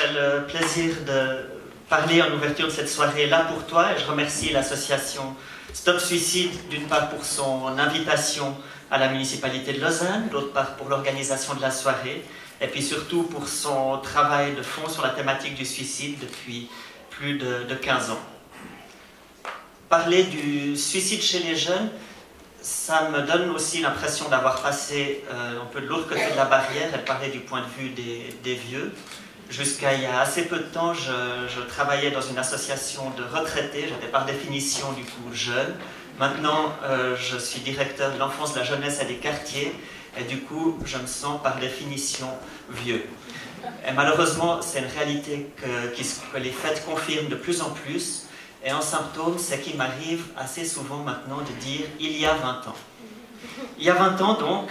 j'ai le plaisir de parler en ouverture de cette soirée là pour toi et je remercie l'association Stop Suicide d'une part pour son invitation à la municipalité de Lausanne, d'autre part pour l'organisation de la soirée et puis surtout pour son travail de fond sur la thématique du suicide depuis plus de 15 ans. Parler du suicide chez les jeunes, ça me donne aussi l'impression d'avoir passé un peu de l'autre côté de la barrière et de parler du point de vue des vieux. Jusqu'à il y a assez peu de temps, je travaillais dans une association de retraités, j'étais par définition du coup jeune. Maintenant, je suis directeur de l'enfance, de la jeunesse et des quartiers, et du coup, je me sens par définition vieux. Et malheureusement, c'est une réalité que les faits confirment de plus en plus. Et un symptôme, c'est qu'il m'arrive assez souvent maintenant de dire « il y a 20 ans ». Il y a 20 ans, donc,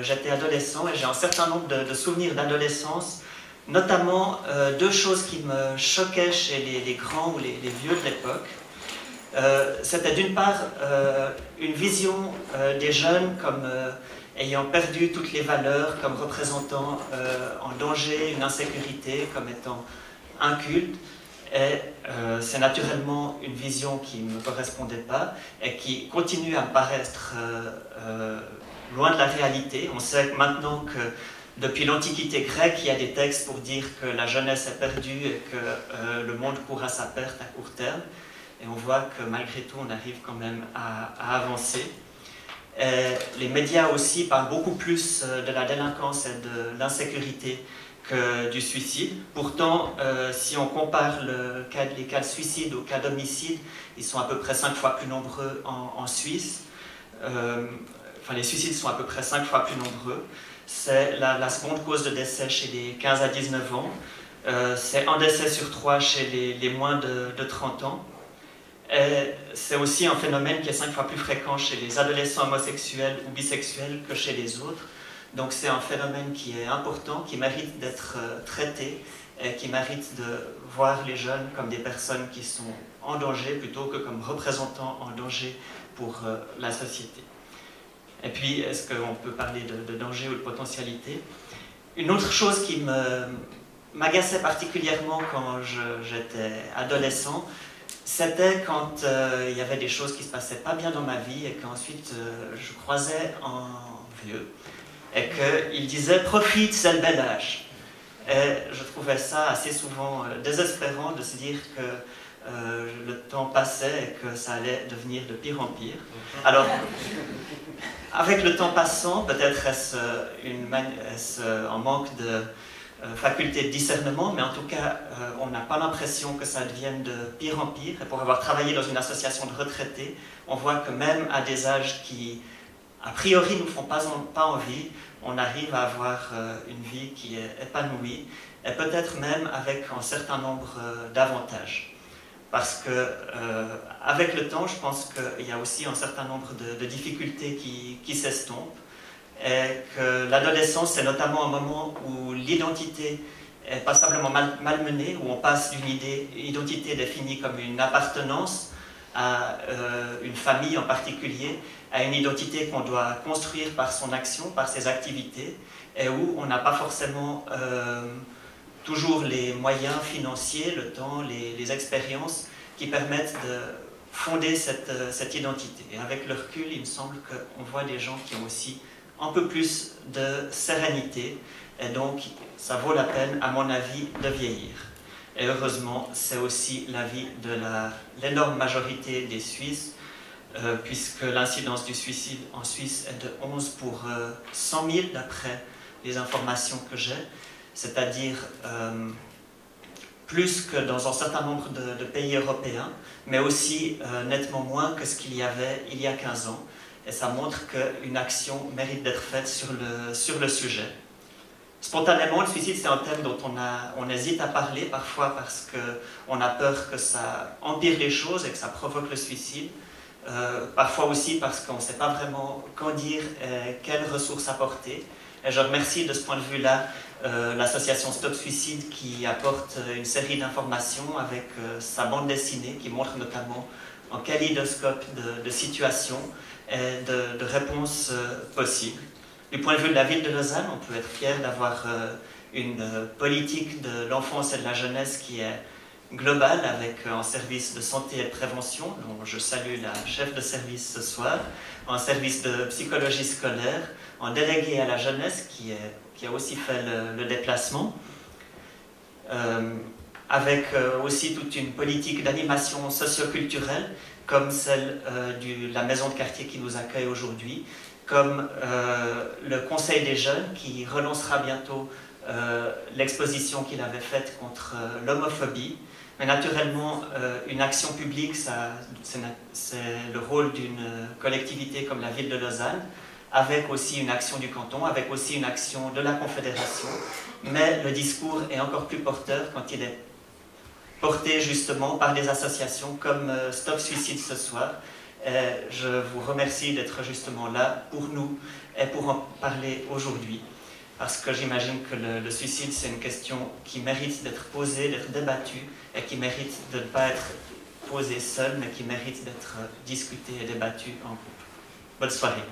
j'étais adolescent et j'ai un certain nombre de souvenirs d'adolescence, notamment deux choses qui me choquaient chez les grands ou les vieux de l'époque. C'était d'une part une vision des jeunes comme ayant perdu toutes les valeurs, comme représentant un danger, une insécurité, comme étant inculte. Et c'est naturellement une vision qui ne me correspondait pas et qui continue à me paraître loin de la réalité. On sait maintenant que depuis l'Antiquité grecque, il y a des textes pour dire que la jeunesse est perdue et que le monde court à sa perte à court terme. Et on voit que malgré tout, on arrive quand même à avancer. Et les médias aussi parlent beaucoup plus de la délinquance et de l'insécurité que du suicide. Pourtant, si on compare les cas de suicide aux cas d'homicide, ils sont à peu près 5 fois plus nombreux en Suisse. Les suicides sont à peu près 5 fois plus nombreux. C'est la seconde cause de décès chez les 15 à 19 ans. C'est un décès sur 3 chez les moins de 30 ans. Et c'est aussi un phénomène qui est 5 fois plus fréquent chez les adolescents homosexuels ou bisexuels que chez les autres. Donc c'est un phénomène qui est important, qui mérite d'être traité et qui mérite de voir les jeunes comme des personnes qui sont en danger plutôt que comme représentants en danger pour la société. Et puis, est-ce qu'on peut parler de danger ou de potentialité? Une autre chose qui m'agaçait particulièrement quand j'étais adolescent, c'était quand il y avait des choses qui ne se passaient pas bien dans ma vie et qu'ensuite je croisais un vieux et qu'il disait « profite, c'est le bel âge ». Et je trouvais ça assez souvent désespérant de se dire que le temps passait et que ça allait devenir de pire en pire. Alors, avec le temps passant, peut-être est-ce un manque de faculté de discernement, mais en tout cas, on n'a pas l'impression que ça devienne de pire en pire. Et pour avoir travaillé dans une association de retraités, on voit que même à des âges qui, a priori, ne nous font pas envie, on arrive à avoir une vie qui est épanouie, et peut-être même avec un certain nombre d'avantages. Parce que, avec le temps, je pense qu'il y a aussi un certain nombre de difficultés qui s'estompent, et que l'adolescence, c'est notamment un moment où l'identité est passablement malmenée, où on passe d'une identité définie comme une appartenance à une famille en particulier, à une identité qu'on doit construire par son action, par ses activités, et où on n'a pas forcément toujours les moyens financiers, le temps, les expériences qui permettent de fonder cette identité. Et avec le recul, il me semble qu'on voit des gens qui ont aussi un peu plus de sérénité, et donc ça vaut la peine, à mon avis, de vieillir. Et heureusement, c'est aussi l'avis de l'énorme majorité des Suisses, puisque l'incidence du suicide en Suisse est de 11 pour 100 000, d'après les informations que j'ai, c'est-à-dire plus que dans un certain nombre de pays européens, mais aussi nettement moins que ce qu'il y avait il y a 15 ans. Et ça montre qu'une action mérite d'être faite sur le sujet. Spontanément, le suicide, c'est un thème dont on hésite à parler, parfois parce qu'on a peur que ça empire les choses et que ça provoque le suicide. Parfois aussi parce qu'on ne sait pas vraiment quand dire et quelles ressources apporter. Et je remercie de ce point de vue-là l'association Stop Suicide qui apporte une série d'informations avec sa bande dessinée qui montre notamment un kaléidoscope de situations et de réponses possibles. Du point de vue de la ville de Lausanne, on peut être fier d'avoir une politique de l'enfance et de la jeunesse qui est globale, avec un service de santé et de prévention, dont je salue la chef de service ce soir, un service de psychologie scolaire, un délégué à la jeunesse qui a aussi fait le déplacement, avec aussi toute une politique d'animation socioculturelle, comme celle de la maison de quartier qui nous accueille aujourd'hui, comme le Conseil des jeunes qui relancera bientôt l'exposition qu'il avait faite contre l'homophobie. Mais naturellement, une action publique, c'est le rôle d'une collectivité comme la ville de Lausanne, avec aussi une action du canton, avec aussi une action de la Confédération. Mais le discours est encore plus porteur quand il est porté justement par des associations comme Stop Suicide ce soir. Je vous remercie d'être justement là pour nous et pour en parler aujourd'hui. Parce que j'imagine que le suicide, c'est une question qui mérite d'être posée, d'être débattue, et qui mérite de ne pas être posée seule, mais qui mérite d'être discutée et débattue en groupe. Bonne soirée.